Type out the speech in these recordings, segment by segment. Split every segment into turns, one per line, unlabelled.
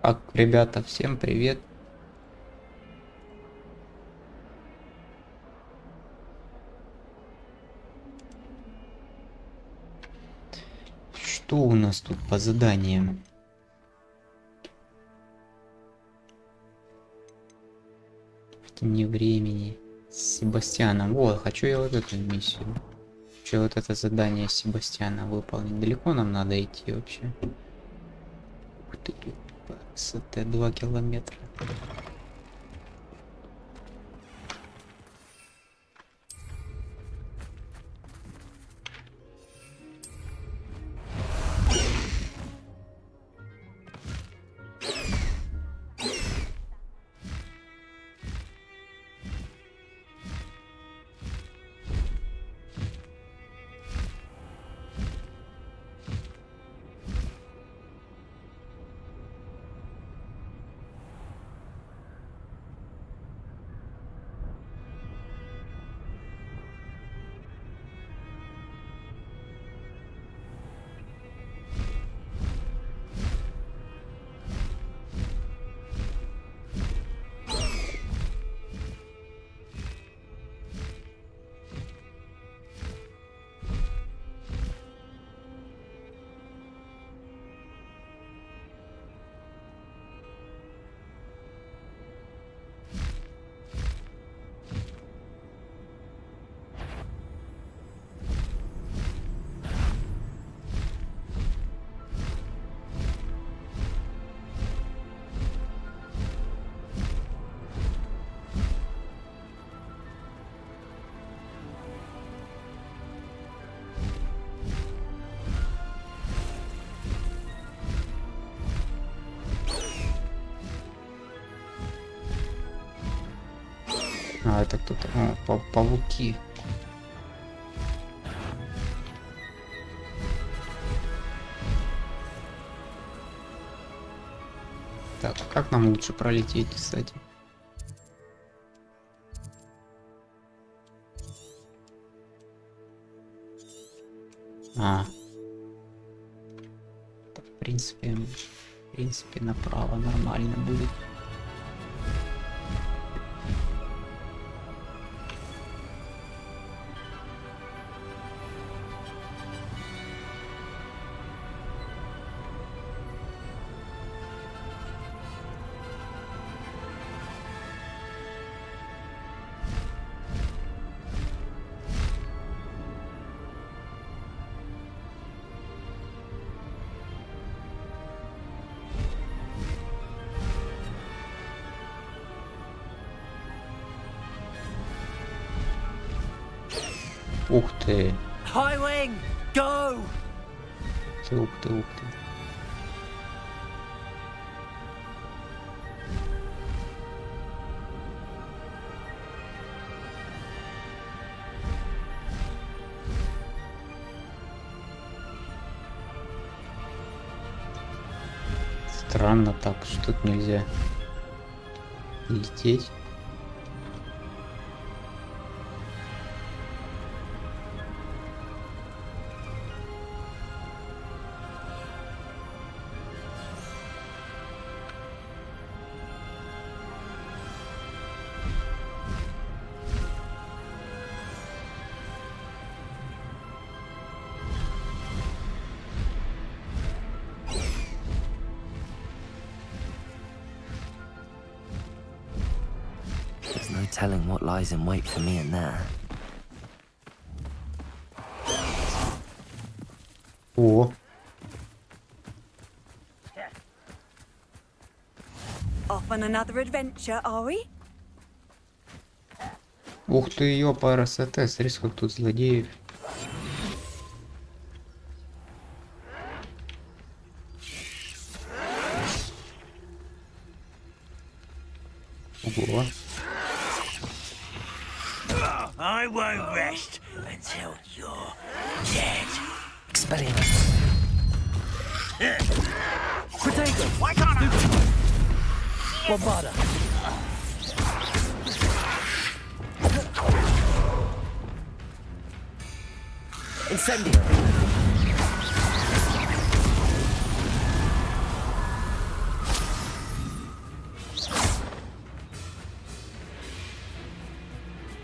Так, ребята, всем привет. Что у нас тут по заданиям? В тени времени с Себастьяном. Вот, хочу я вот эту миссию. Хочу вот это задание Себастьяна выполнить. Далеко нам надо идти вообще? Ух ты, СТ 2 километра. А, это кто-то... Пауки. Так, как нам лучше пролететь, кстати? В принципе, направо нормально будет. Ух ты.
Highwing, go!
Ух ты, ух ты. Странно так, что тут нельзя лететь.
There's no telling what lies in wait for me in there.
О,
Off on another adventure, are we?
ух ты, ёпа, РСТ, смотри, сколько тут злодеев. Ого.
I won't rest until you're dead.
Expelliarmus. Potato.
Why can't I?
Bombarda. Incendio.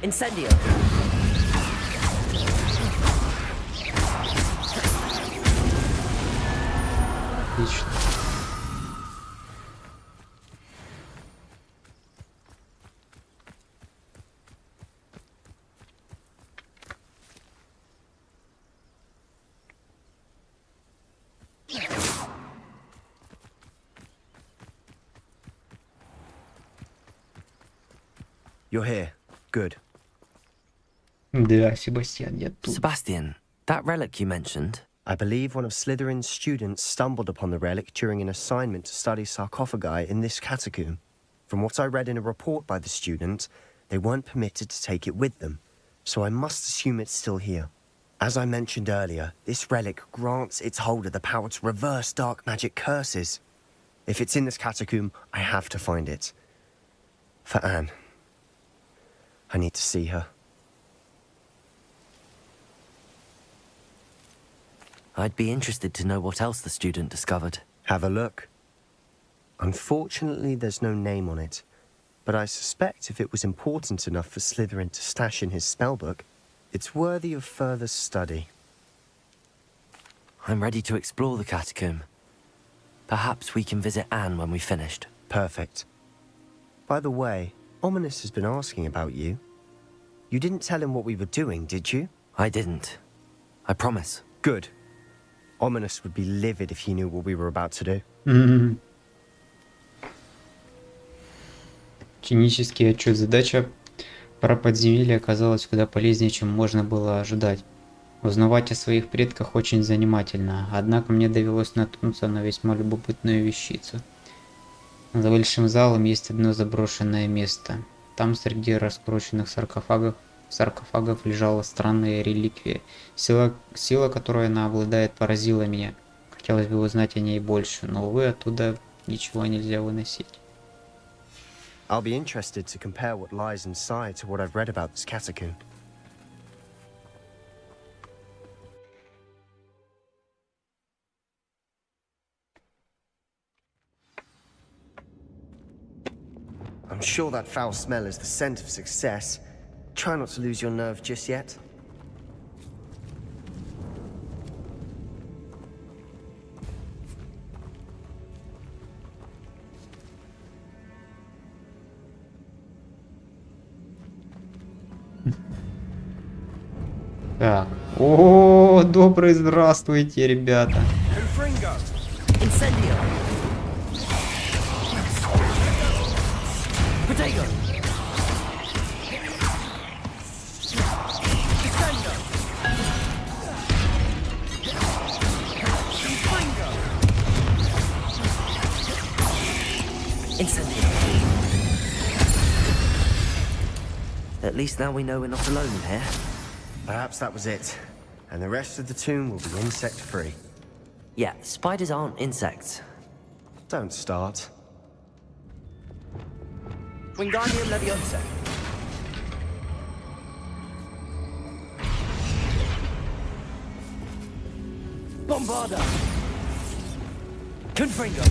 Incendio.
Отлично.
You're here. Good.
Да, Себастьян, я тут.
Sebastian, that relic you mentioned.
I believe one of Slytherin's students stumbled upon the relic during an assignment to study sarcophagi in this catacomb. From what I read in a report by the student, they weren't permitted to take it with them, so I must assume it's still here. As I mentioned earlier, this relic grants its holder the power to reverse dark magic curses. If it's in this catacomb, I have to find it. For Anne. I need to see her.
I'd be interested to know what else the student discovered.
Have a look. Unfortunately, there's no name on it, but I suspect if it was important enough for Slytherin to stash in his spellbook, it's worthy of further study.
I'm ready to explore the catacomb. Perhaps we can visit Anne when we've finished.
Perfect. By the way, Ominous has been asking about you. You didn't tell him what we were doing, did you?
I didn't. I promise.
Good. Ominous would be livid if he knew what we were about to do.
Технический отчет. Задача про подземелье оказалась куда полезнее, чем можно было ожидать. Узнавать о своих предках очень занимательно, однако мне довелось наткнуться на весьма любопытную вещицу. За большим залом есть одно заброшенное место. Там среди раскрученных саркофагов лежала странная реликвия. Сила, которой она обладает, поразила меня. Хотелось бы узнать о ней больше, но, увы, оттуда ничего нельзя выносить.
I'll be interested to compare what lies inside to what I've read about this catacomb. I'm sure that foul smell is the scent of success. Try not to lose your nerve just yet.
Так. О, добрый здравствуйте, ребята.
Incendio. Potato. Incendio. At least now we know we're not alone in here.
Perhaps that was it. And the rest of the tomb will be insect-free.
Yeah, spiders aren't insects.
Don't start.
Wingardium Leviosa. Bombarda. Confringo.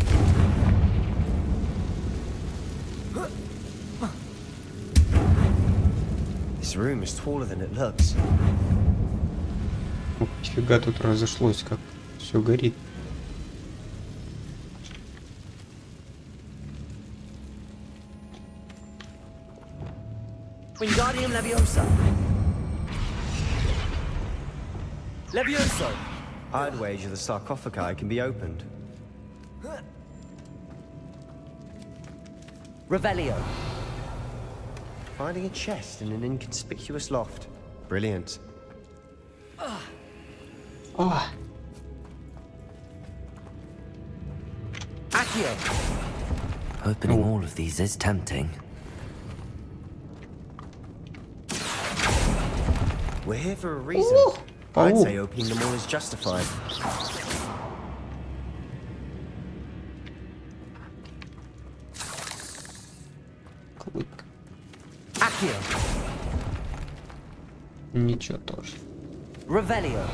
This room is taller than it looks.
Ух, нифига тут разошлось, как все горит.
Wingardium Leviosa. Levioso.
I'd wager the sarcophagi can be opened.
Revelio.
Finding a chest in an inconspicuous loft. Brilliant.
О,
Accio. Opening all of these is tempting.
We're here for a reason. I'd say opening them all is justified.
клык.
Accio.
Ничего тоже.
Revelio.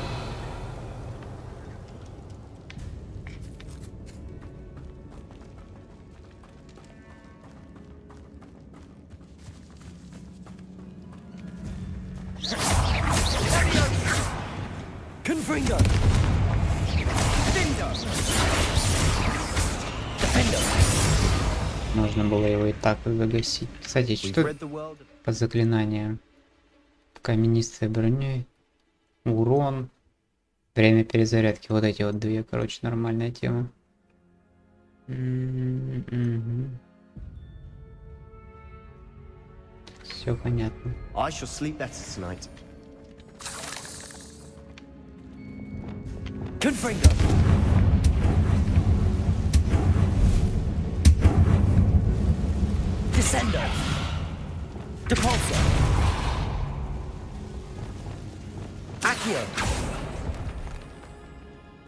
Confringo. Dindo. Defendo.
Можно было его и так загасить. Кстати,
We've
что
read the world.
по заклинаниям? Каменистая броня, урон, время перезарядки. Вот эти вот две, короче, нормальная тема. Все понятно.
I shall sleep better tonight.
Confringo. Descendo. Depulso. Accio.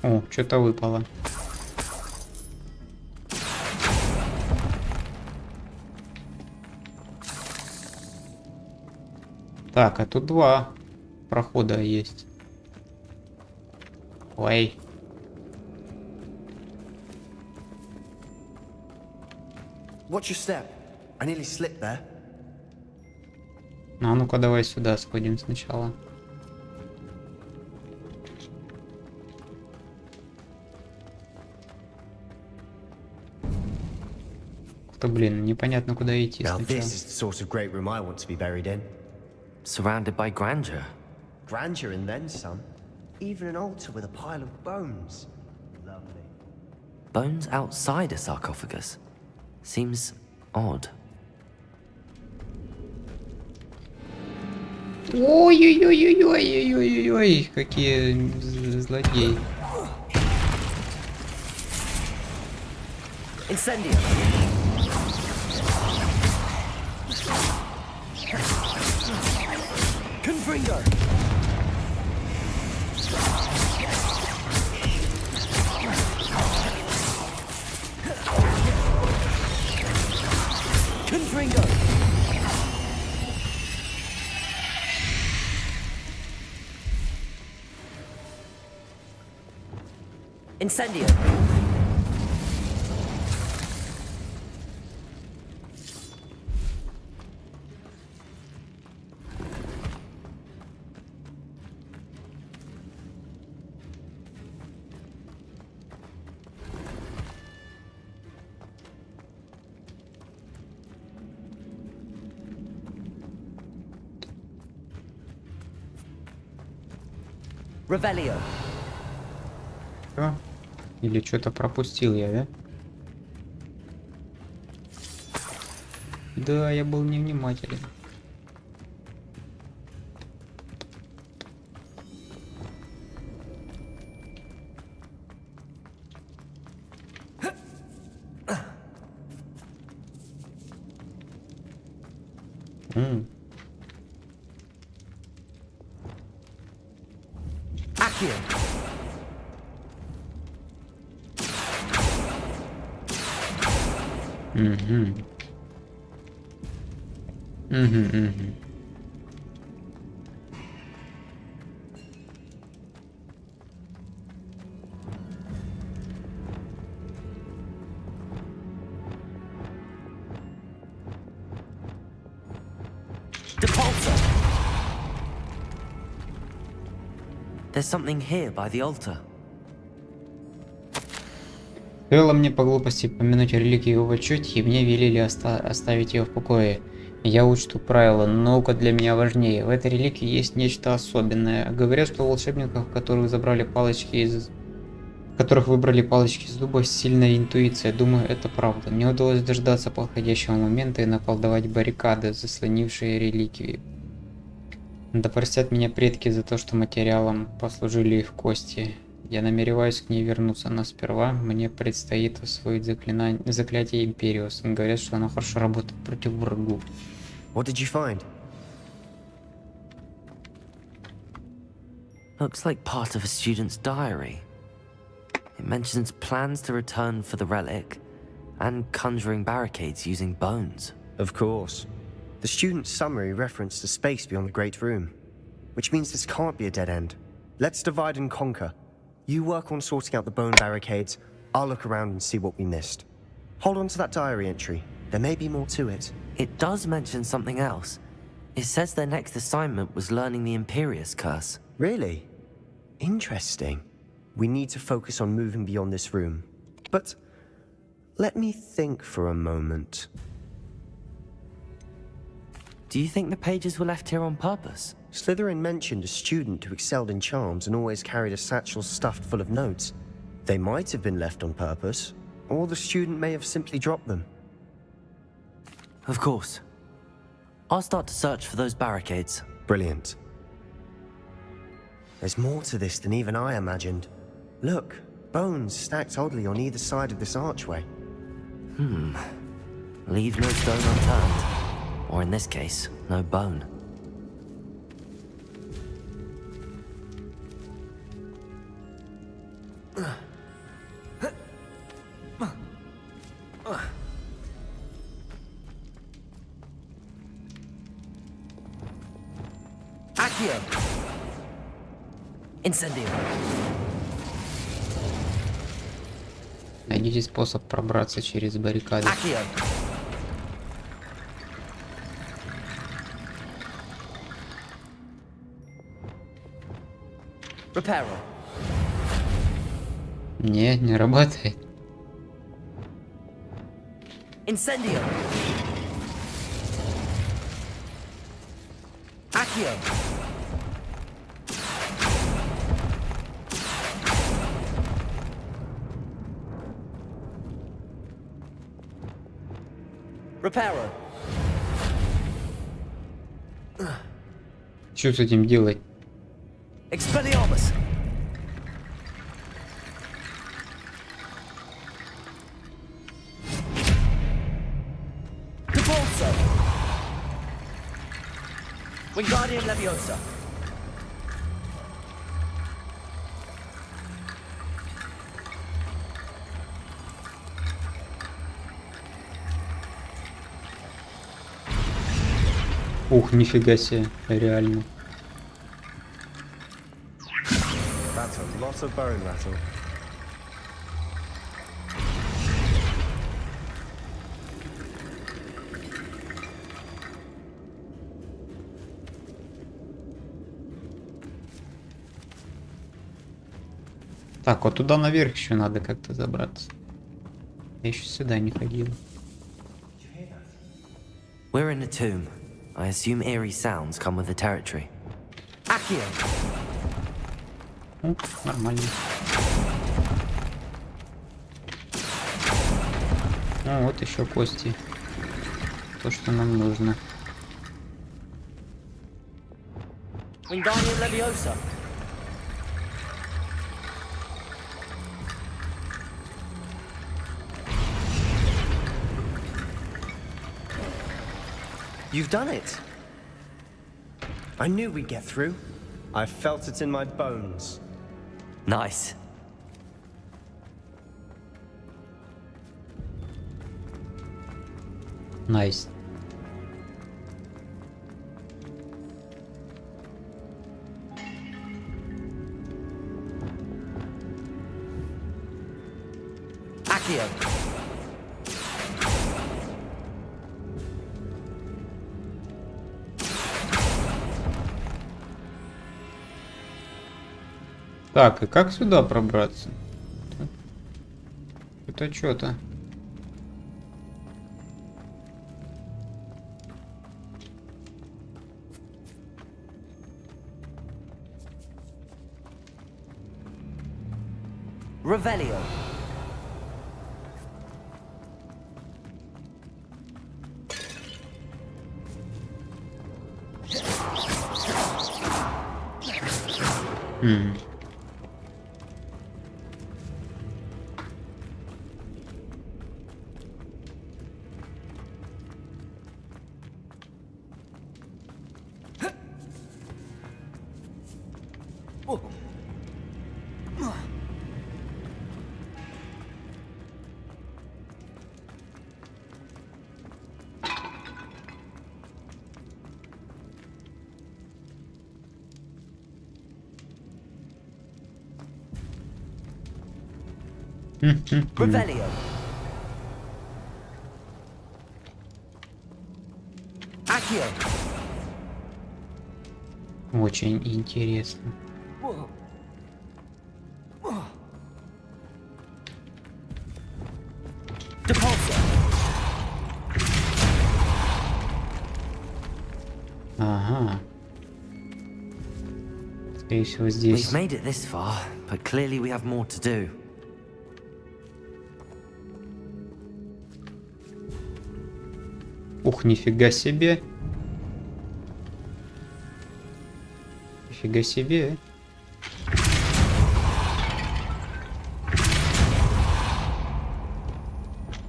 О, что-то выпало. Так, а тут два прохода есть. Ой.
Watch your step. I nearly slipped there.
А ну-ка давай сюда сходим сначала. Кто, блин, непонятно куда идти
Now
сначала.
this is the sort of great room I want to be buried in.
Surrounded by grandeur.
Grandeur and then some. Even an altar with a pile of bones. Lovely.
Bones outside a sarcophagus. Seems odd.
Ой-ой-ой-ой-ой-ой-ой-ой, какие злодеи.
Incendio. Confringo. Confringo. Incendio. Revelio.
Всё? Или что-то пропустил я, да? Да, я был невнимателен.
Accio.
Угу. Угу.
Depulso.
There's something here by the altar.
Стоило мне по глупости помянуть реликвию в отчете, и мне велели оставить ее в покое. Я учту правила, но наука для меня важнее. В этой реликвии есть нечто особенное. Говорят, что у волшебников, которых выбрали палочки из дуба, сильная интуиция. Думаю, это правда. Мне удалось дождаться подходящего момента и наколдовать баррикады, заслонившие реликвии. Да простят меня предки за то, что материалом послужили их кости. Я намереваюсь к ней вернуться, но сперва мне предстоит освоить заклятие Империус. Говорят, что оно хорошо работает против врагов.
What did you find?
Looks like part of a student's diary. It mentions plans to return for the relic and conjuring barricades using bones.
Of course. The student's summary referenced a space beyond the Great Room, which means this can't be a dead end. Let's divide and conquer. You work on sorting out the bone barricades, I'll look around and see what we missed. Hold on to that diary entry. There may be more to it.
It does mention something else. It says their next assignment was learning the Imperius curse.
Really? Interesting. We need to focus on moving beyond this room. But let me think for a moment.
Do you think the pages were left here on purpose?
Slytherin mentioned a student who excelled in charms and always carried a satchel stuffed full of notes. They might have been left on purpose, or the student may have simply dropped them.
Of course. I'll start to search for those barricades.
Brilliant. There's more to this than even I imagined. Look, bones stacked oddly on either side of this archway.
Leave no stone unturned. Or in this case, no bone.
Accio. Incendio.
Найдите способ пробраться через баррикады.
Accio. Reparo.
Не работает.
Incendio. Accio. Reparo.
Что с этим делать?
Expelliarmus. Depulso. Wingardium Leviosa.
Ух, нифига себе, реально.
That's a lot of bone rattle.
Так, вот туда наверх еще надо как-то забраться. Я еще сюда не ходил.
We're in a tomb. I assume eerie sounds come with the territory.
Accio.
Ну, нормально. Ну, вот еще кости. То, что нам нужно.
Wingardium Leviosa.
You've done it. I knew we'd get through. I felt it in my bones.
Nice.
Найс.
Accio.
Так, и как сюда пробраться? Это что-то.
Revelio. Revelio. Accio.
Очень интересно. Ага. Скорее всего, здесь.
We've made it this far, but clearly we have more to do.
Ух, нифига себе. Нифига себе.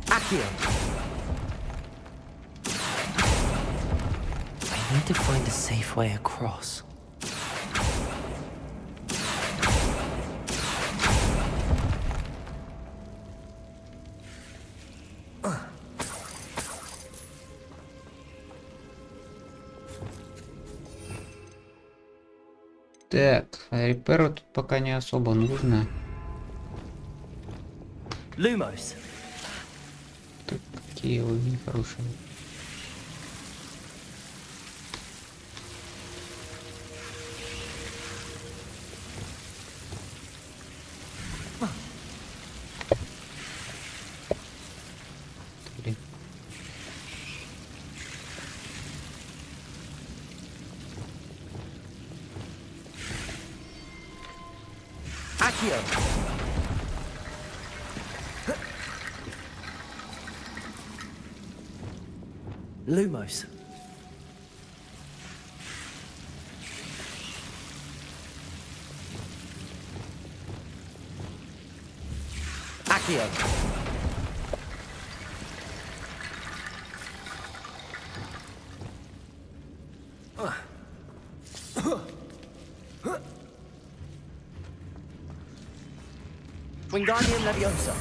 Accio.
I need to find a safe way across.
Так, реперу тут пока не особо нужно.
Lumos.
Тут какие вы нехорошие. Блин.
Accio. Lumos. Accio. Wingardium Leviosa.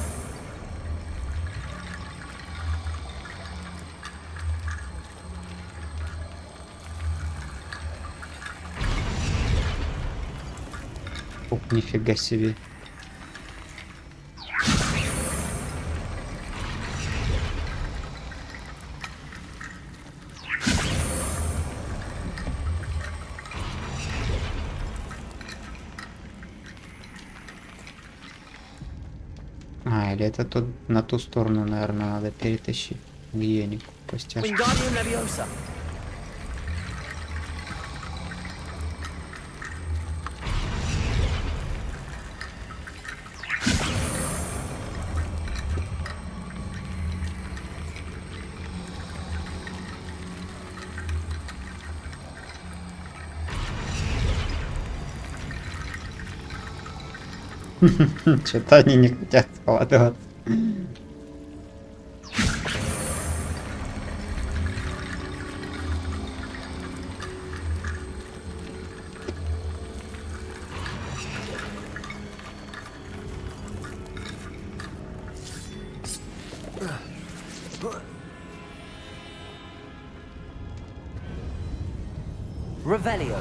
Ух, нифига себе. А, или это тут на ту сторону, наверное, надо перетащить. Где они костяшки?
Wingardium Leviosa.
Что-то они не хотят складываться.
Revelio.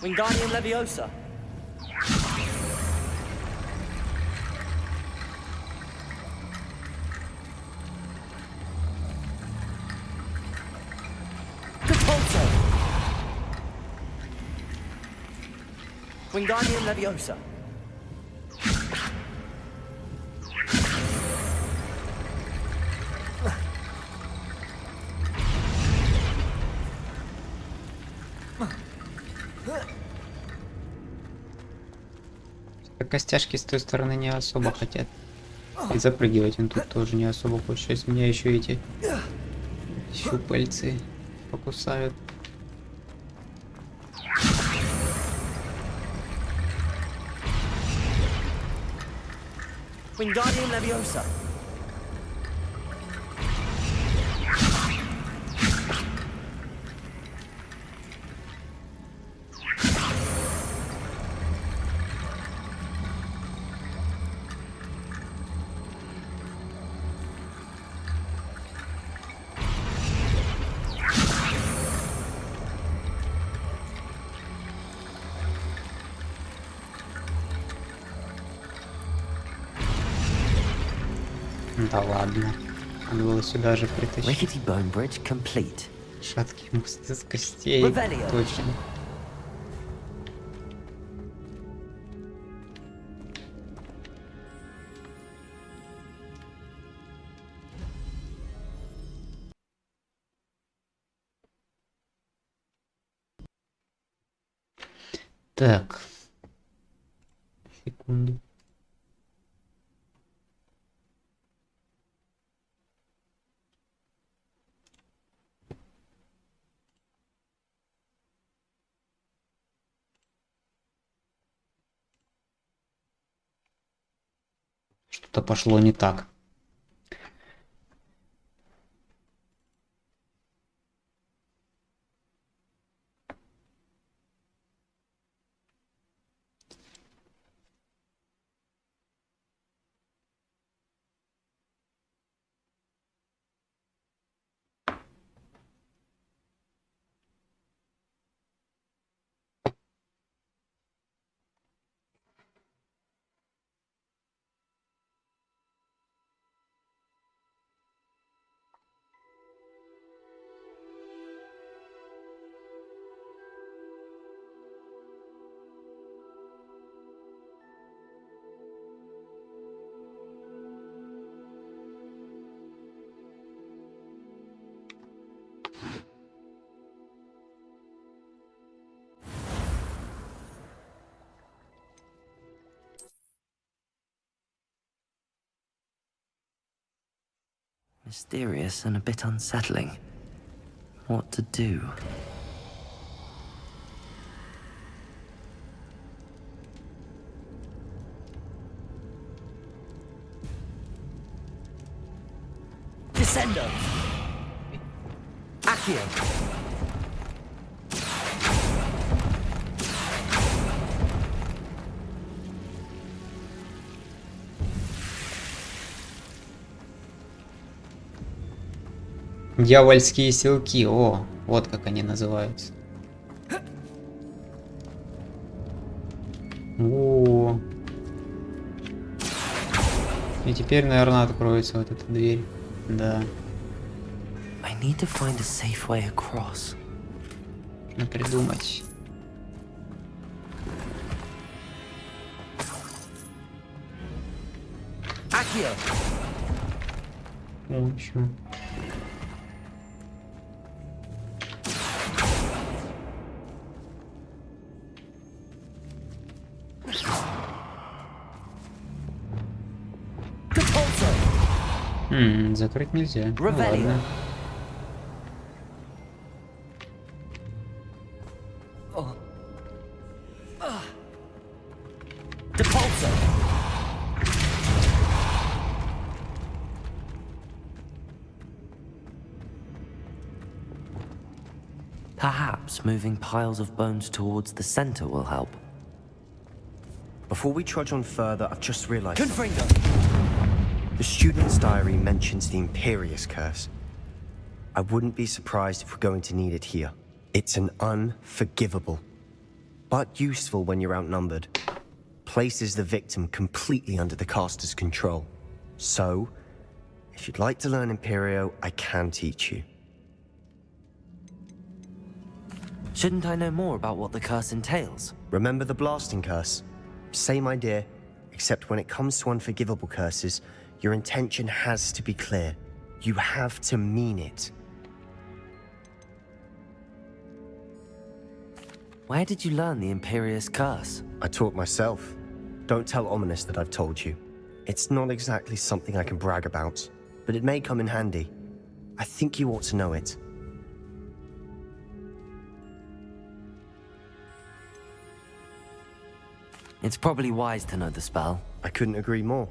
Wingardium Leviosa. Capulso. Wingardium Leviosa.
Костяшки с той стороны не особо хотят. И запрыгивать он тут тоже не особо хочет. Сейчас меня еще эти щупальцы покусают.
Wingardium Leviosa.
Да ладно. Надо было сюда же притащить.
Rickety bone bridge complete.
Шаткие мосты с костей.
Revelio.
Точно. Так. Секунду. Что-то пошло не так.
Mysterious and a bit unsettling. What to do?
Descendo. Accio.
Дьявольские селки. О, вот как они называются. О. И теперь, наверное, откроется вот эта дверь. Да.
I need to find a safe way across.
Нужно придумать.
Accio.
О, еще. Закрыть нельзя. Ну, ладно.
Perhaps moving piles of bones towards the center will help.
Before we trudge on further, I've just realized
Confringo.
the student's diary mentions the Imperious Curse. I wouldn't be surprised if we're going to need it here. It's an unforgivable, but useful when you're outnumbered. Places the victim completely under the caster's control. So, if you'd like to learn Imperio, I can teach you.
Shouldn't I know more about what the curse entails?
Remember the blasting curse? Same idea, except when it comes to unforgivable curses, your intention has to be clear. You have to mean it.
Where did you learn the Imperious curse?
I taught myself. Don't tell Ominous that I've told you. It's not exactly something I can brag about, but it may come in handy. I think you ought to know it.
It's probably wise to know the spell.
I couldn't agree more.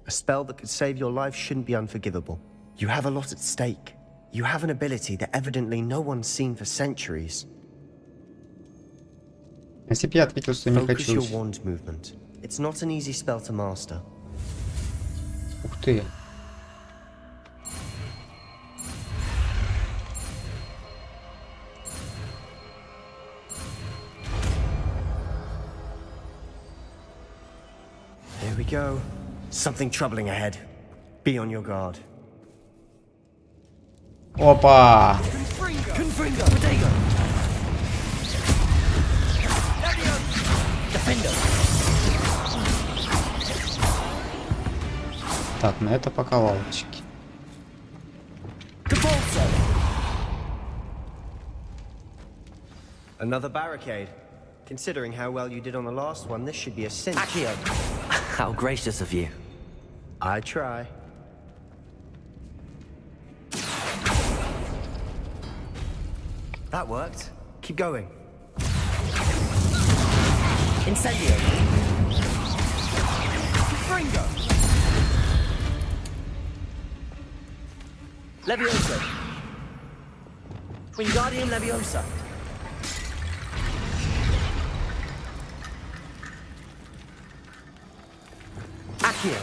A spell that could save your life shouldn't be unforgivable. You have a lot at stake. You have an ability that evidently no one's seen for centuries.
Если бы я ответил, что не
Focus your
хочу.
wand movement. It's not an easy spell to master.
Ух ты.
Here we go. Something troubling ahead. Be on your guard.
Опа!
Confringo. Bodego. Defendo.
Так, ну это пока лавочки.
Another barricade. Considering how well you did on the last one, this should be a cinch.
Accio.
How gracious of you.
I try. That worked. Keep going.
Incendio. Fringo. Leviosa. Wingardium Leviosa. Accio.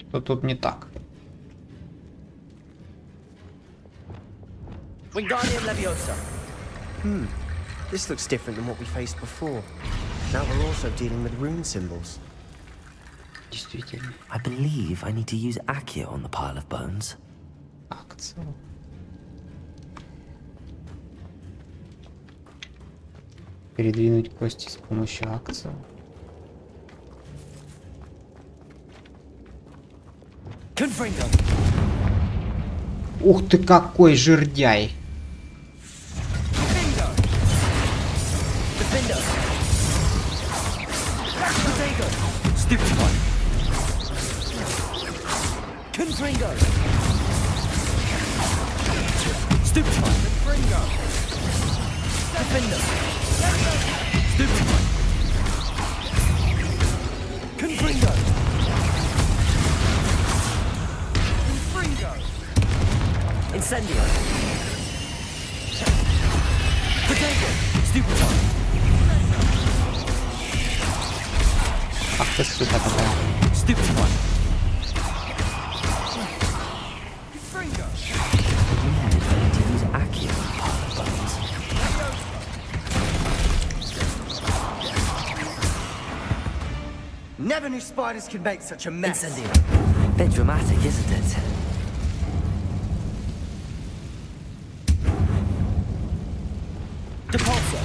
Что тут не так?
Wingardium Leviosa.
This looks different than what we faced before. Now we're also dealing with rune symbols.
Действительно.
I believe I need to use Accio on the pile of bones.
Акция. Передвинуть кости с помощью акции.
Confringo.
Ух ты, какой жердяй!
Bingo. Defender. Protego. Stupid one. Confringo. Stupid one. Confringo. Defender. Stupid one. Confringo. Confringo. Incendio. Protego. Stupid one.
Ах ты, сука такая.
Stupid one. Confringo.
I need to use Accio on the pile of bones.
Never knew spiders could make such a mess.
Incendio.
Bit dramatic, isn't it?
Depulso.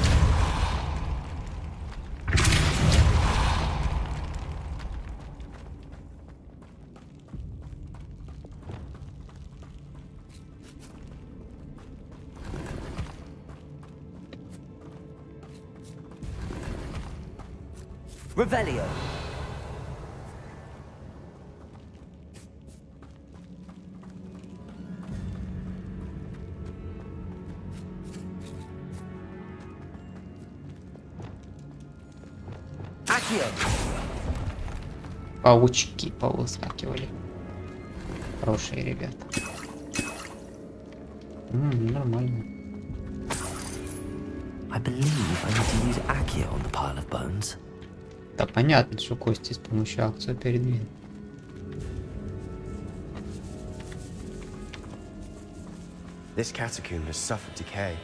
Revelio. Accio.
Паучки повыскакивали. Хорошие ребята. Нормально.
I believe I need to use Accio on the pile of bones.
Да понятно, что кости с помощью акции передвинуть.
This catacomb has suffered decay,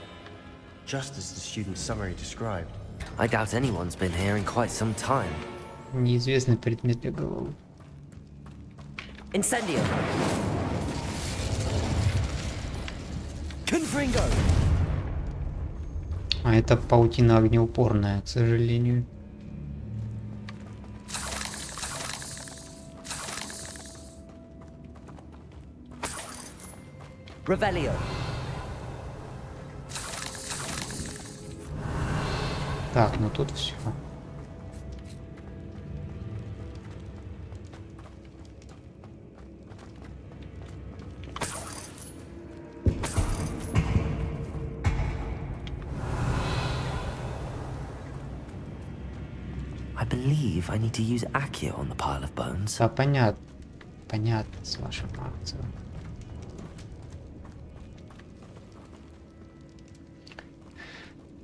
just as the student's summary described.
I doubt anyone's been here in quite some time.
Неизвестный предмет для головы.
Incendio. Confringo.
А это паутина огнеупорная, к сожалению.
Revelio.
Так, ну тут все.
I believe I need to use Accio on the pile of bones.
Да, понятно. Понятно с вашим акцией.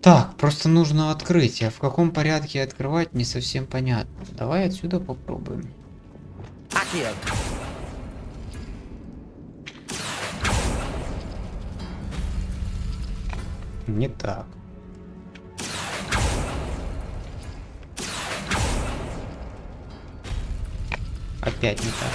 Так, просто нужно открыть. А в каком порядке открывать, не совсем понятно. Давай отсюда попробуем.
Accio.
Не так. Опять не так.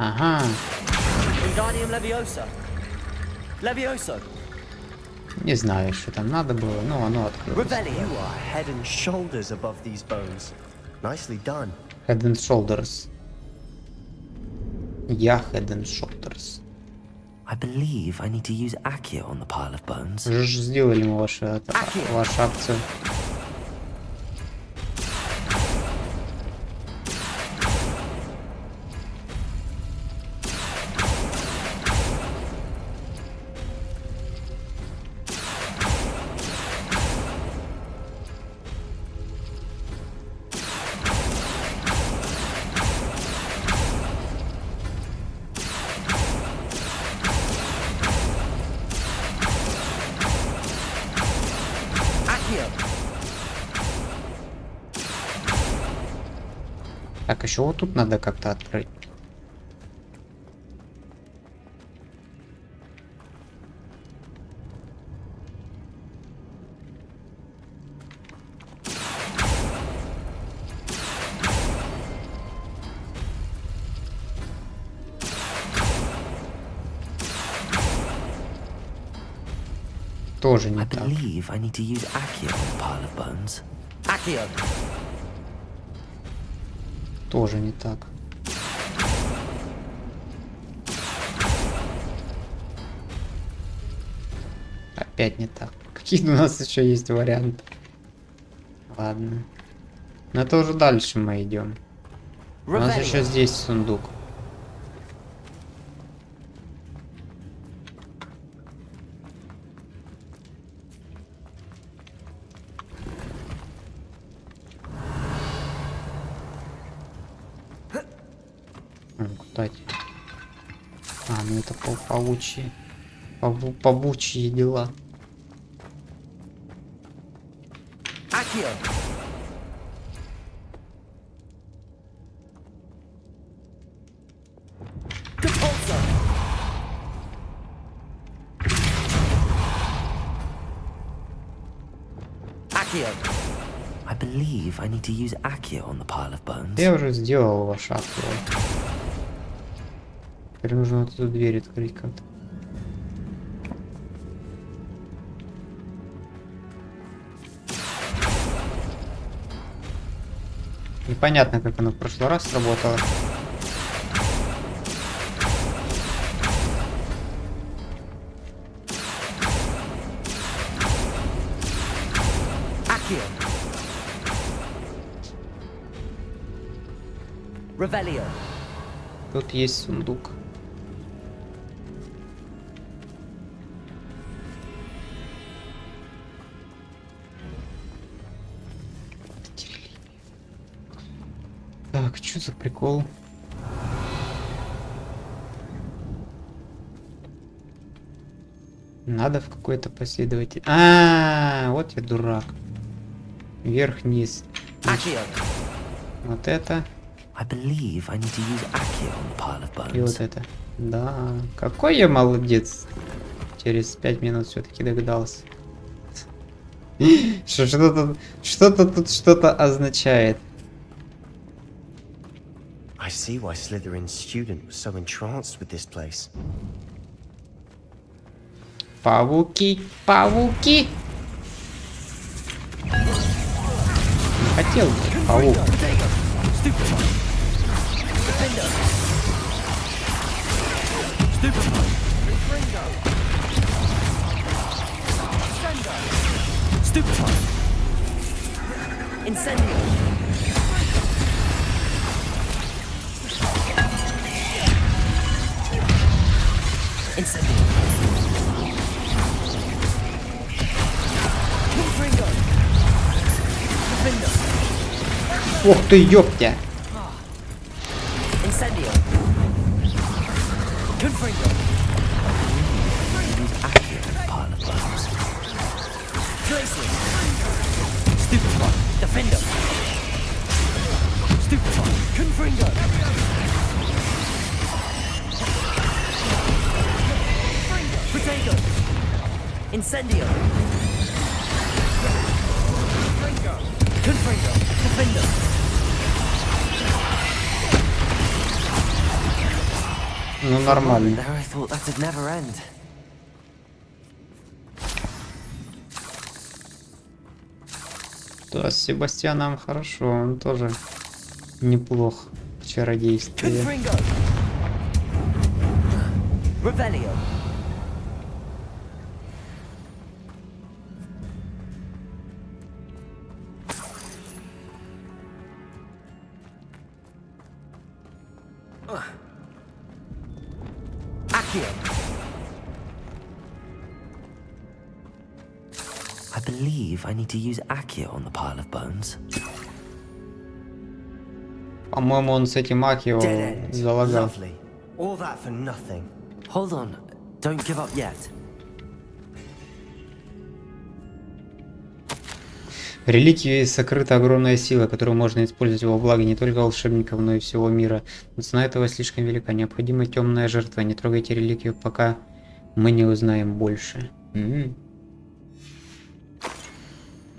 Ага.
Wingardium Leviosa. Levioso.
Не знаю, что там надо было, но оно открылось.
Revelio.
You are head and shoulders above these bones. Nicely done.
Head and shoulders. Я head and shoulders.
I believe I need to use Accio on the pile of bones.
Уже ж сделали мы вашу акцию. Так, еще вот тут надо как-то открыть. Тоже не
I
так.
believe I need to use Accio on the pile of bones.
Accio.
Тоже не так. Опять не так. Какие у нас еще есть варианты? Ладно. Но это уже дальше мы идем. У нас еще здесь сундук. Кстати. А, ну это паучьи. Павучьи дела.
Accio. Depulso. Accio.
I believe I need to use Accio on the pile of bones.
Я уже сделал ваш акт. Теперь нужно вот эту дверь открыть как-то. Непонятно, как оно в прошлый раз сработало.
Accio. Revelio.
Тут есть сундук. Так, что за прикол? Надо в какой-то последователь. Вот я дурак. Вверх-вниз.
Accio.
Вот это.
I believe I need to use Accio on the pile of bones.
И вот это. Да. Какой я молодец. Через 5 минут все-таки догадался. Что-то тут что-то означает.
I see why Slytherin's student was so entranced with this place.
Пауки, пауки. Не хотел бы, паук.
Incendio. Incendio. Confringo. Defender.
Ух ты, ёптя.
Incendio. Confringo.
Accio on the pile of bones.
Tracer. Stupefy. Defender. Stupefy. Confringo. Protego. Incendio. Confringo. Defender.
Ну, нормально.
There I thought that'd never end.
Да, с Себастьяном хорошо, он тоже неплох в чародействе.
Confringo. Revelio. Accio.
I believe I need to use Accio on the pile of bones.
По-моему, он с этим Акио
Dead end.
залагал.
Lovely. All that for nothing.
Hold on, don't give up yet.
В реликвии сокрыта огромная сила, которую можно использовать во благо не только волшебников, но и всего мира. Но цена этого слишком велика. Необходима темная жертва. Не трогайте реликвию, пока мы не узнаем больше.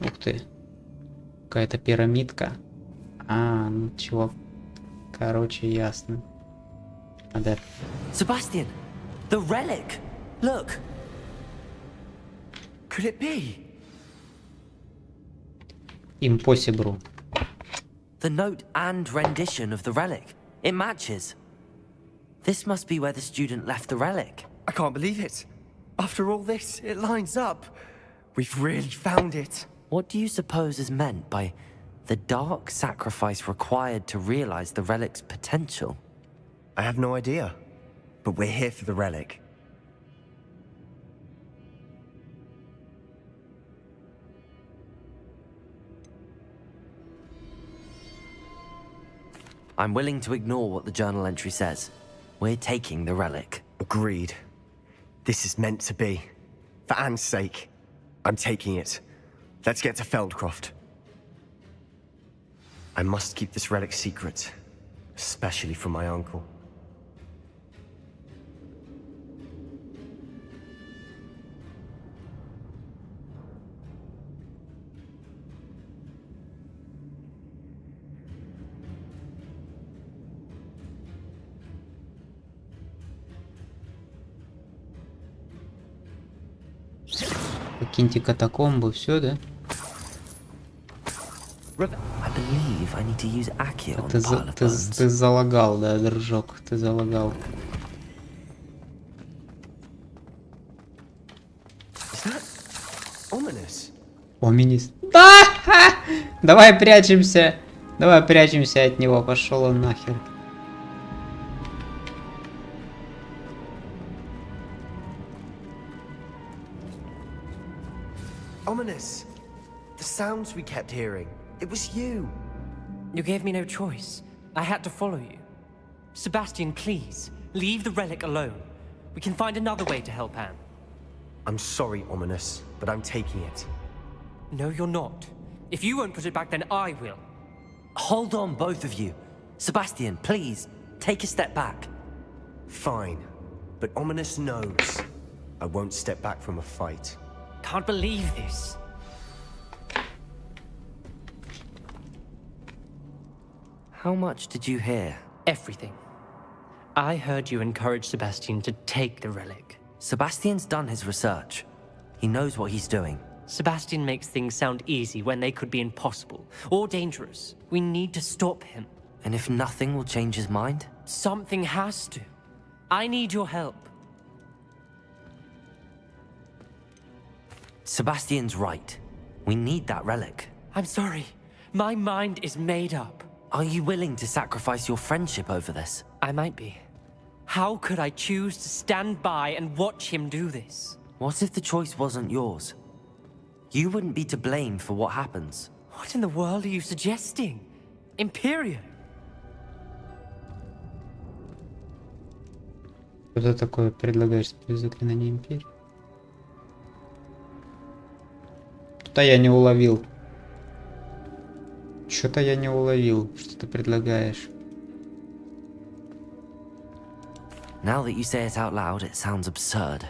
Ух ты. Какая-то пирамидка. А, ну чего. Короче, ясно. Надо...
Sebastian, the relic. Look.
Could it be?
Impossible.
The note and rendition of the relic. It matches. This must be where the student left the relic.
I can't believe it. After all this, it lines up. We've really found it.
What do you suppose is meant by the dark sacrifice required to realize the relic's potential?
I have no idea. But we're here for the relic.
I'm willing to ignore what the journal entry says. We're taking the relic.
Agreed. This is meant to be. For Anne's sake, I'm taking it. Let's get to Feldcroft. I must keep this relic secret, especially from my uncle.
Покиньте катакомбы, все, да?
I believe I need to use Accio on the pile of bones.
Ты залагал, да, дружок, ты залагал.
Is that ominous?
Оминис. Да! Давай прячемся. Давай прячемся от него. Пошел он нахер.
Ominous. The sounds we kept hearing. It was you.
You gave me no choice. I had to follow you. Sebastian, please, leave the relic alone. We can find another way to help Anne.
I'm sorry, Ominous, but I'm taking it.
No, you're not. If you won't put it back, then I will.
Hold on, both of you. Sebastian, please, take a step back.
Fine. But Ominous knows I won't step back from a fight.
Can't believe this.
How much did you hear?
Everything. I heard you encourage Sebastian to take the relic.
Sebastian's done his research. He knows what he's doing.
Sebastian makes things sound easy when they could be impossible or dangerous. We need to stop him.
And if nothing will change his mind?
Something has to. I need your help.
Sebastian's right. We need that relic.
I'm sorry. My mind is made up.
Are you willing to sacrifice your friendship over this?
I might be. How could I choose to stand by and watch him do this?
What if the choice wasn't yours? You wouldn't be to blame for what happens.
What in the world are you suggesting? Imperium?
Что ты такое предлагаешь без заклинания Империи? Что-то я не уловил. Что-то я не уловил, что ты предлагаешь.
Now that you say it out loud, it sounds absurd.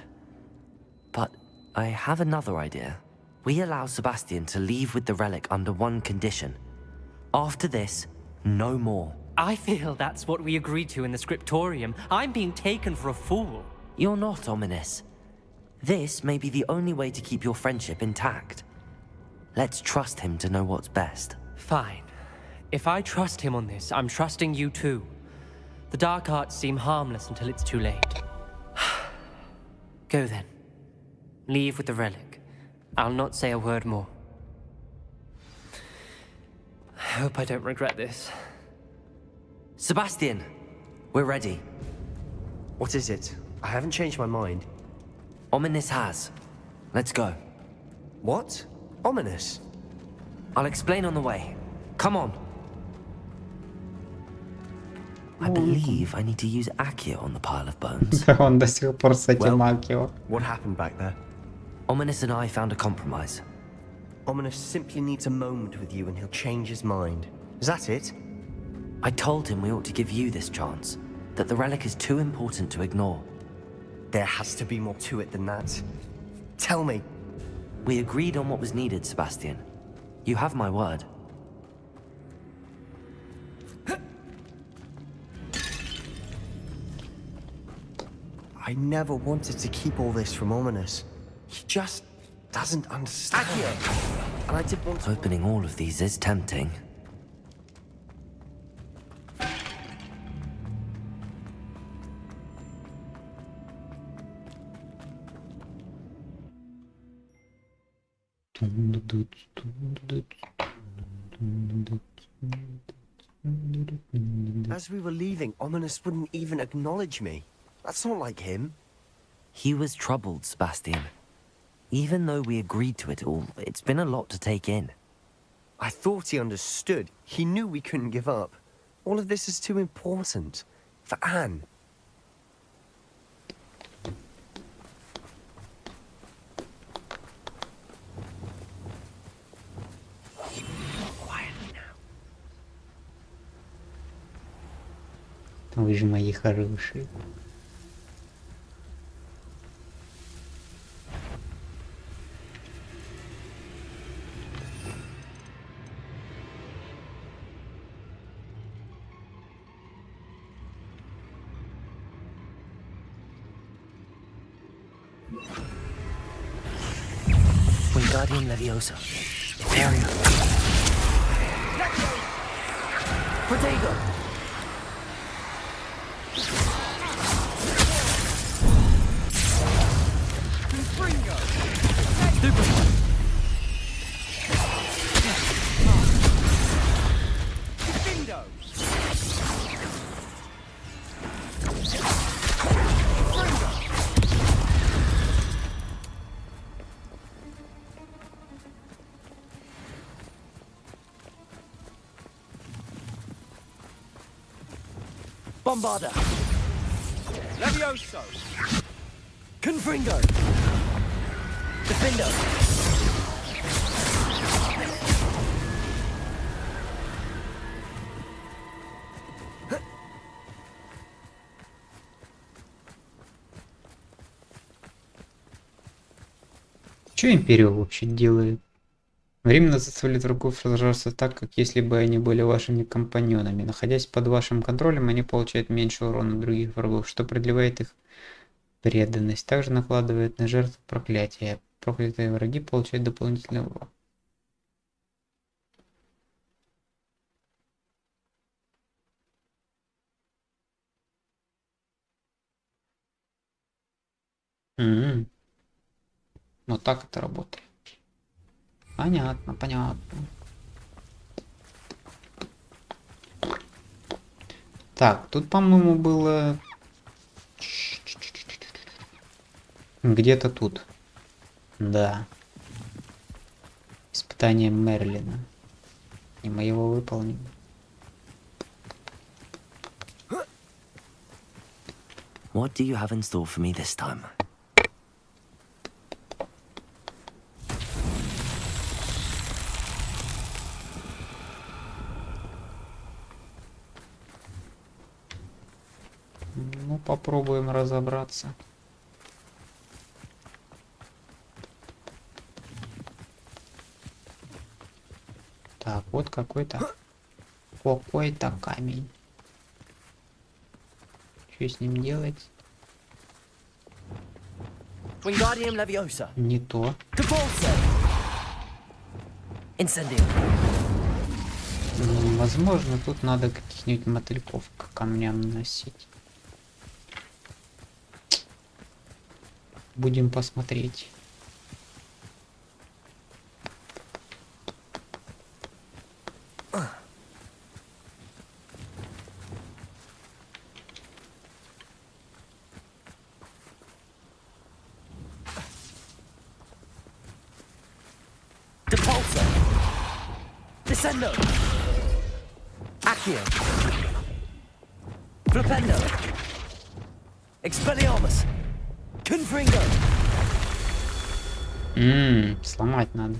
But I have another idea. We allow Sebastian to leave with the relic under one condition. After this, no more.
I feel that's what we agreed to in the scriptorium. I'm being taken for a fool.
You're not ominous. This may be the only way to keep your friendship intact. Let's trust him to know what's best.
Fine. If I trust him on this, I'm trusting you too. The dark arts seem harmless until it's too late. Go then. Leave with the relic. I'll not say a word more. I hope I don't regret this.
Sebastian, we're ready.
What is it? I haven't changed my mind.
Ominous has. Let's go.
What? Ominous?
I'll explain on the way. Come on. I believe I need to use Accio on the pile of bones.
Он до сих пор с этим Акио.
What happened back there?
Ominous and I found a compromise.
Ominous simply needs a moment with you and he'll change his mind. Is that it?
I told him we ought to give you this chance, that the relic is too important to ignore.
There has to be more to it than that. Tell me.
We agreed on what was needed, Sebastian. You have my word.
I never wanted to keep all this from Ominous. He just doesn't understand. And I did want to...
Opening all of these is tempting.
As we were leaving, Ominous wouldn't even acknowledge me. That's not like him.
He was troubled, Sebastian. Even though we agreed to it all, it's been a lot to take in.
I thought he understood. He knew we couldn't give up. All of this is too important. For Anne. Quietly now.
Вы же мои хорошие.
Wingardium Leviosa. Area. Protego! Bombarda!
Levioso!
Confringo! Defendo!
Что Империя вообще делает? Временно заставляет врагов сражаться так, как если бы они были вашими компаньонами. Находясь под вашим контролем, они получают меньше урона других врагов, что продлевает их преданность. Также накладывает на жертву проклятие. Проклятые враги получают дополнительный урон. Вот так это работает. Понятно, понятно. Так, тут, по-моему, было... Где-то тут. Да. Испытание Мерлина. И мы его выполним.
What do you have in store for me this time?
Ну, попробуем разобраться. Так, вот какой-то камень. Что с ним делать?
Wingardium Leviosa.
Не то.
Convulso. Incendio.
Возможно, тут надо каких-нибудь мотыльков к камням носить. Будем посмотреть.
Depulso. Descendo. Accio. Flipendo. Expelliarmus. Confringo.
Сломать надо.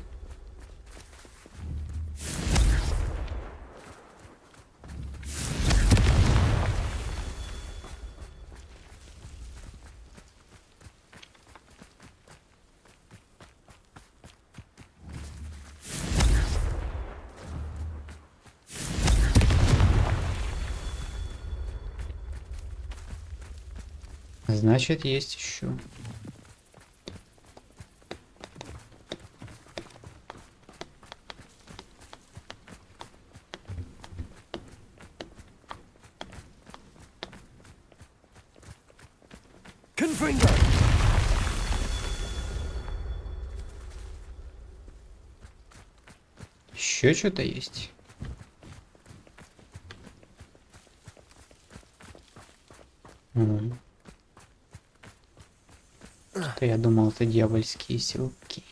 Значит, есть еще.
Confringo.
Еще что-то есть. Что я думал, это дьявольские силки.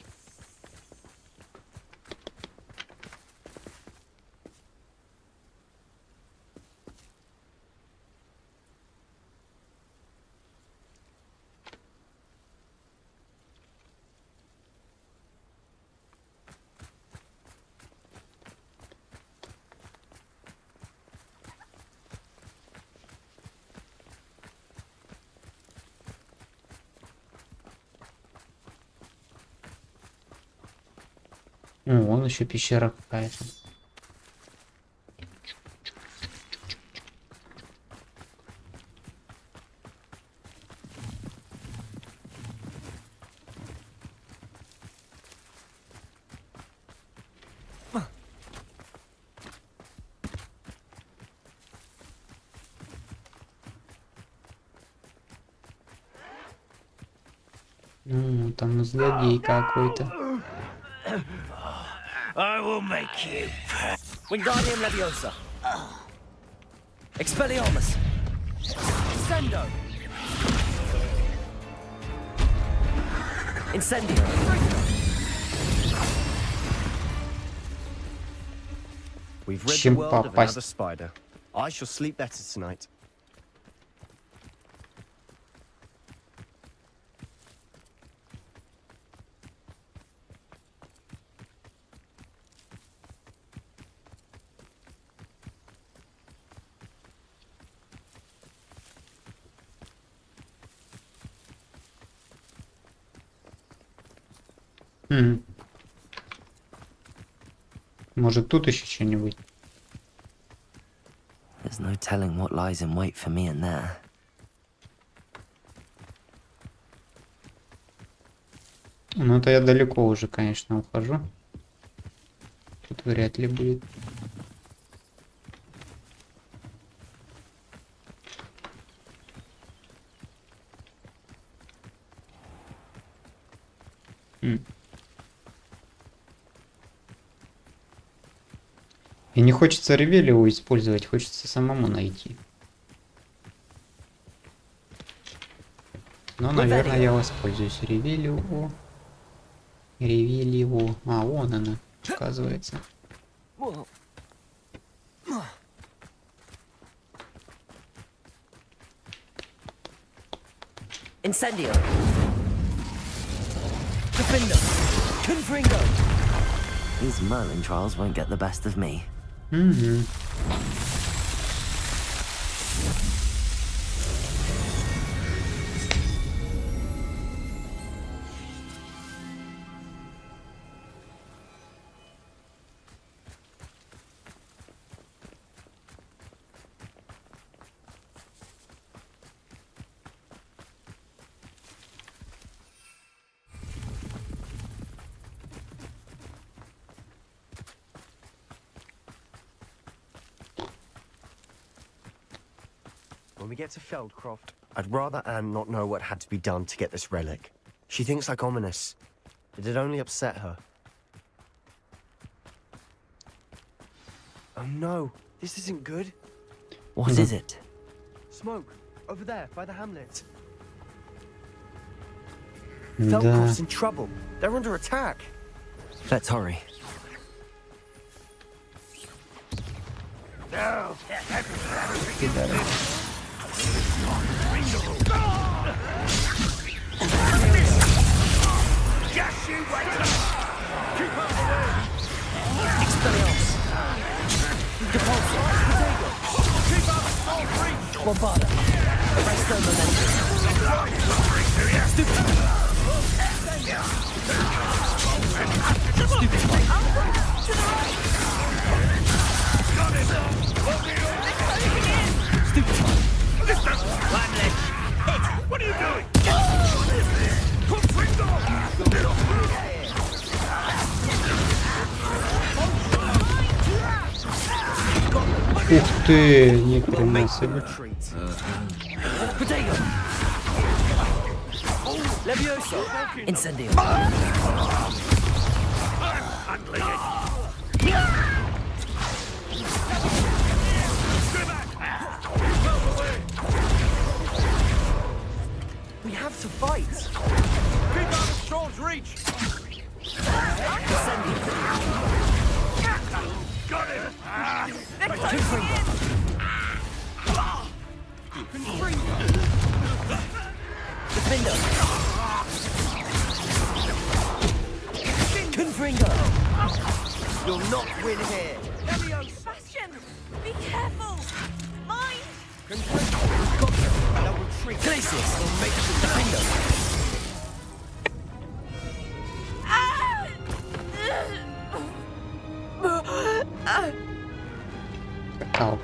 Вон еще пещера какая-то. Там злодей какой-то.
I will make you.
Wingardium Leviosa. Expelliarmus. Sendo. Incendio.
We've rid the
Чем
world of
попасть?
another spider. I shall sleep better tonight.
Может, тут еще что-нибудь?
There's no telling what lies in wait for me in there.
Ну, это я далеко уже, конечно, ухожу. Тут вряд ли будет. И не хочется ревелио использовать, хочется самому найти. Но, наверное, я воспользуюсь ревелио. Ревелио. А, вон она, оказывается.
Incendio. Defendo. Confringo. These Merlin trials won't get the best of me.
Угу.
When we get to Feldcroft, I'd rather Anne not know what had to be done to get this relic. She thinks like ominous. It'd only upset her. Oh no, this isn't good.
What is it?
Smoke, over there, by the hamlet.
Да.
Feldcroft's in trouble. They're under attack.
Let's hurry.
What are you doing?
Ух ты, ни хрена себе.
Incendio.
We have to fight.
Keep out of Sean's reach. Got him.
You'll not win here.
Sebastian, be careful. Mine.
Now retreat. Glacius will make the defender.
Ау.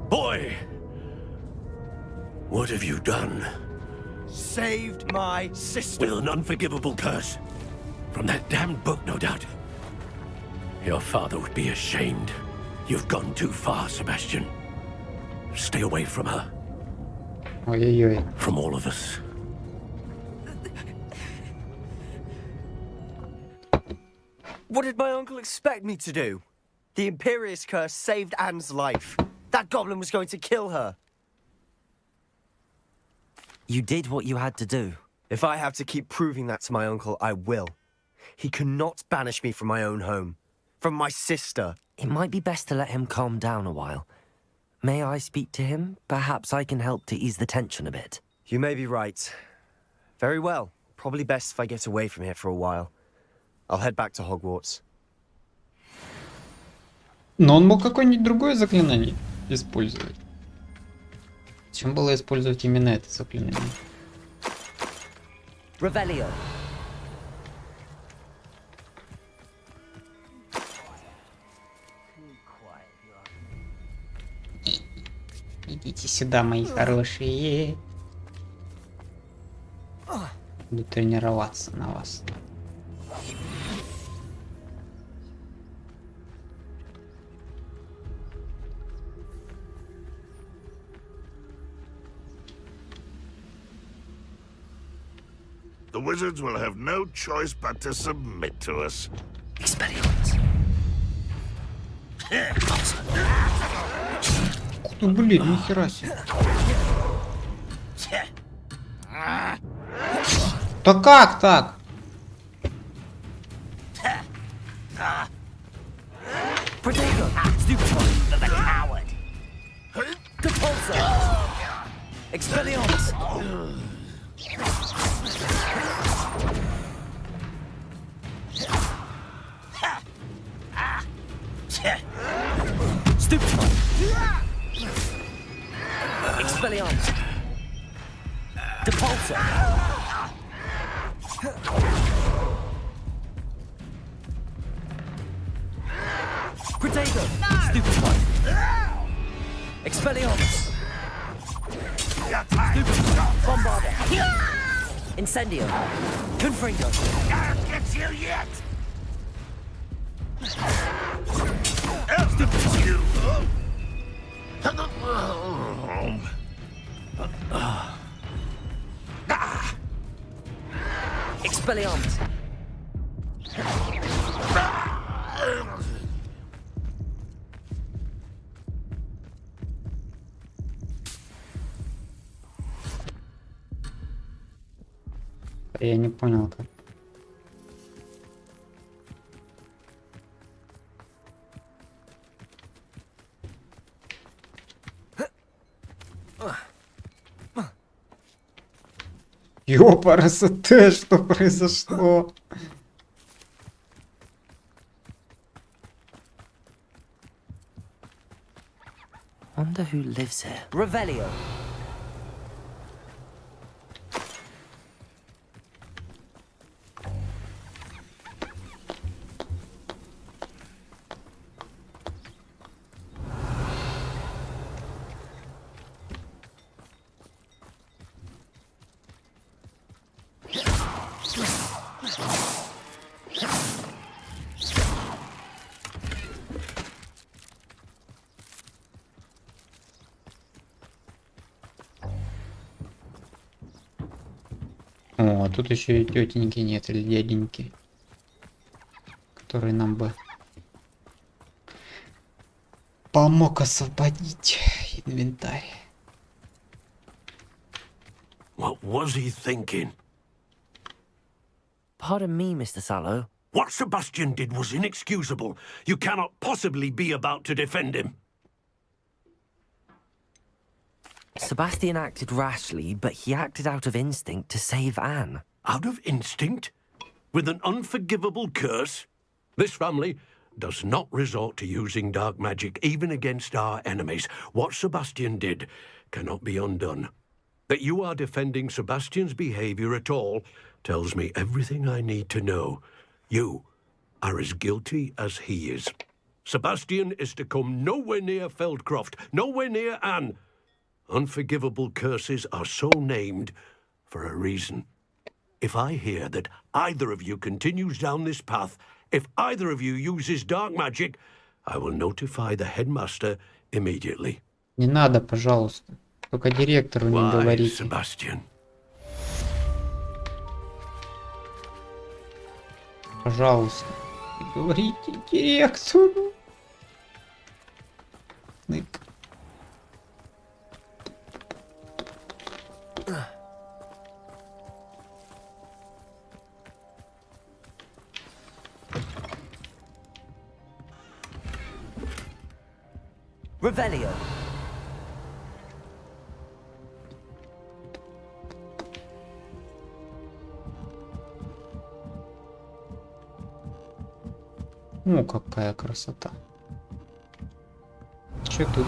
Boy! What have you done?
Saved my sister.
With an unforgivable curse. From that damned book, no doubt. Your father would be ashamed. You've gone too far, Sebastian. Stay away from her.
Ой-ой-ой.
From all of us.
What did my uncle expect me to do? The Imperious curse saved Anne's life. That goblin was going to kill her.
You did what you had to do.
If I have to keep proving that to my uncle, I will. He cannot banish me from my own home. From my sister.
It might be best to let him calm down a while. May I speak to him? Perhaps I can help to ease the tension a bit.
You may be right. Very well. Probably best if I get away from here for a while. I'll head back to Hogwarts.
Но он мог какое-нибудь другое заклинание использовать. Зачем было использовать именно это заклинание?
Revelio.
Идите сюда, мои хорошие. Буду тренироваться на вас.
The wizards will have no choice but to submit to us.
Expelliarmus.
Ну блин, нихера себе. Да как так?
Protego. Stupid one. The coward. Compulsor. Expelliarmus. Stupefy. Expelliarmus. Depulsor. Protego. Stupefy. Expelliarmus. Stupefy. Bombarder. Incendio. Confringo.
I'll get you yet.
Stupefy.
You.
Expelliarmus.
Я не понял как. Ёпарасоте, что произошло?
Wonder who lives here. Revelio.
О, а тут еще и тетеньки нет, или дяденьки, который нам бы помог освободить инвентарь.
What was he thinking?
Pardon me, Mr. Sallow.
What Sebastian did was inexcusable. You cannot possibly be about to defend him.
Sebastian acted rashly, but he acted out of instinct to save Anne.
Out of instinct? With an unforgivable curse? This family does not resort to using dark magic even against our enemies. What Sebastian did cannot be undone. That you are defending Sebastian's behavior at all tells me everything I need to know. You are as guilty as he is. Sebastian is to come nowhere near Feldcroft, nowhere near Anne. Unforgivable curses are so named for a reason. If I hear that either of you continues down this path, if either of you uses dark magic, I will notify the headmaster immediately.
Не надо, пожалуйста. Только директору не
Why,
говорите.
Sebastian?
Пожалуйста. Не говорите директору. Нык.
Revelio.
О, какая красота. Че тут?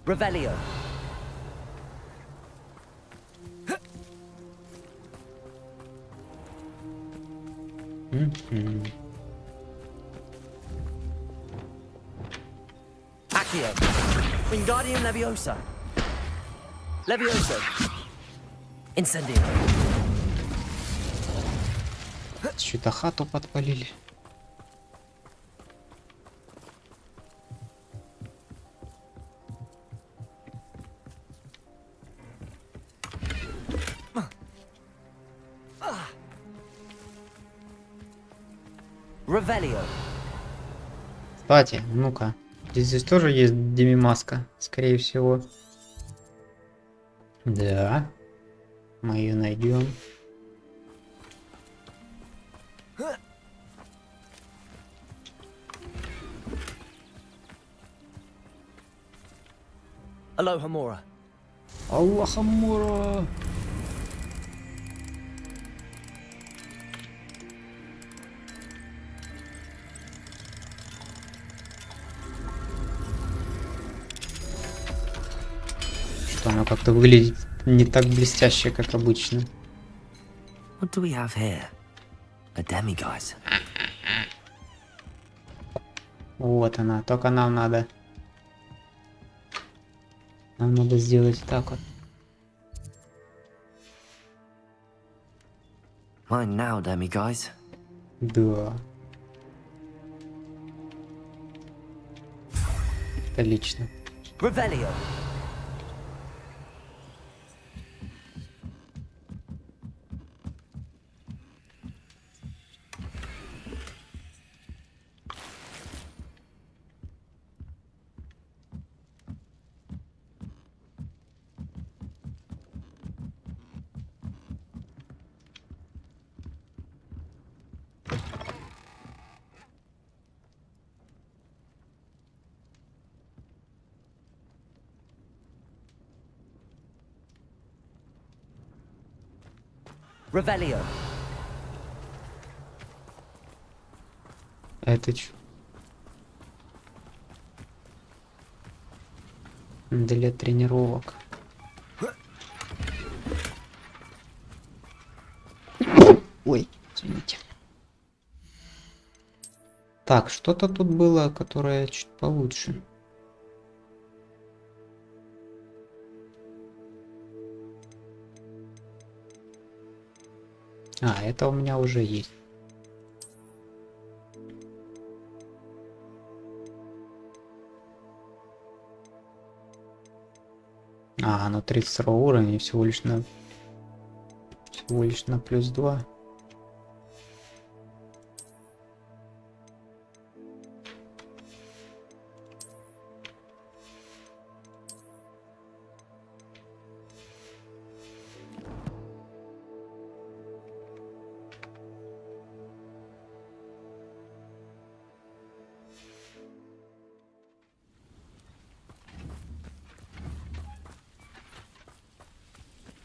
Revelio. Accio. Wingardium Leviosa. Leviosa. Incendio.
Что-то хату подпалили.
Revelio.
Кстати, ну-ка. Здесь тоже есть демимаска, скорее всего. Да. Мы ее найдем.
Aloha Mora.
Аллаха Мура. Что оно как-то выглядит не так блестяще, как обычно.
What do we have here? A demiguise.
Вот она, только нам надо. Нам надо сделать так вот.
Mine now, demiguise.
Да. Отлично.
Revelio. Revelio.
Это чё? Для тренировок. Ой, извините. Так, что-то тут было, которое чуть получше. А, это у меня уже есть. А, оно 32 уровня, всего лишь на +2.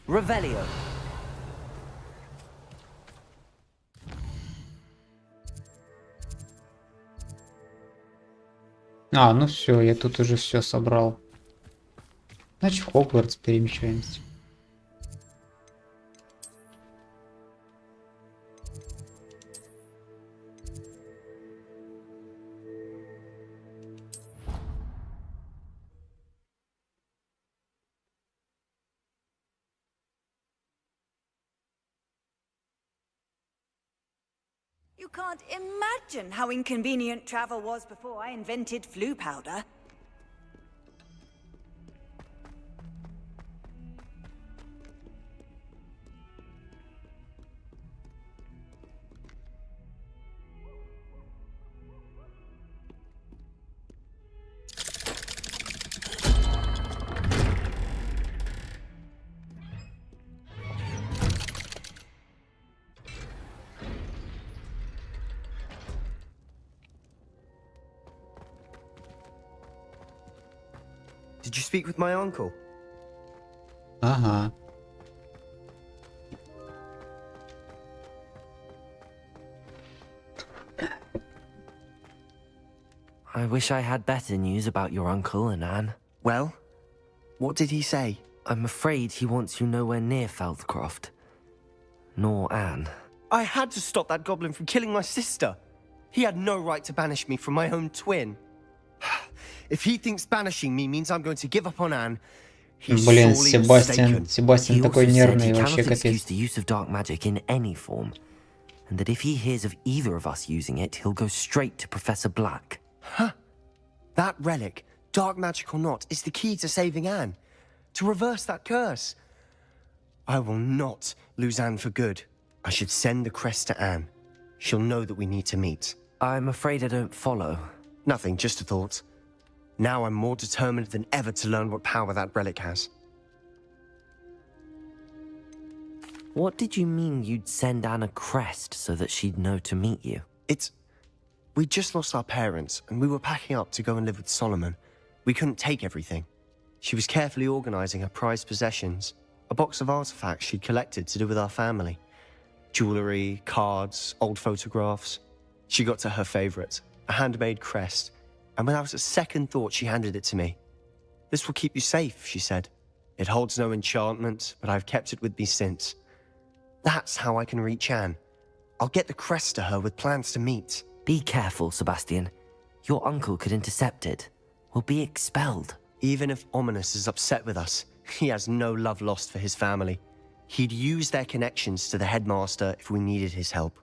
Revelio.
А, ну все, я тут уже все собрал. Значит, в Хогвартс перемещаемся.
You can't imagine how inconvenient travel was before I invented flu powder.
Did you speak with my uncle?
Ага.
I wish I had better news about your uncle and Anne.
Well, what did he say?
I'm afraid he wants you nowhere near Feldcroft. Nor Anne.
I had to stop that goblin from killing my sister. He had no right to banish me from my own twin. If he thinks banishing me means I'm going to give up on Anne, he's
Блин,
sorely
Себастьян
mistaken.
He
такой
also said
нервный,
he
вообще
cannot excuse
капец.
the use of dark magic in any form, and that if he hears of either of us using it, he'll go straight to Professor Black.
That relic, dark magic or not, is the key to saving Anne. To reverse that curse. I will not lose Anne for good. I should send the crest to Anne. She'll know that we need to meet.
I'm afraid I don't follow.
Nothing, just a thought. Now I'm more determined than ever to learn what power that relic has.
What did you mean you'd send Anne a crest so that she'd know to meet you?
We just lost our parents, and we were packing up to go and live with Solomon. We couldn't take everything. She was carefully organizing her prized possessions, a box of artifacts she'd collected to do with our family. Jewelry, cards, old photographs. She got to her favorite, a handmade crest, and without a second thought she handed it to me. This will keep you safe, she said. It holds no enchantment, but I've kept it with me since. That's how I can reach Anne. I'll get the crest to her with plans to meet.
Be careful, Sebastian. Your uncle could intercept it. We'll be expelled.
Even if Ominous is upset with us, he has no love lost for his family. He'd use their connections to the headmaster if we needed his help.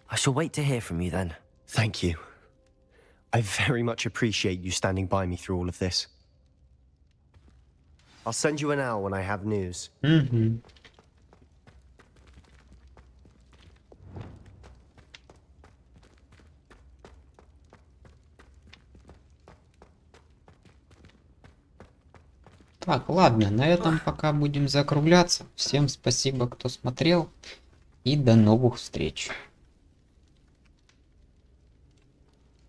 I shall wait to hear from you then.
Thank you. I very much appreciate you standing by me through all of this. I'll send you an owl when I have news.
Так, ладно, на этом пока будем закругляться. Всем спасибо, кто смотрел, и до новых встреч.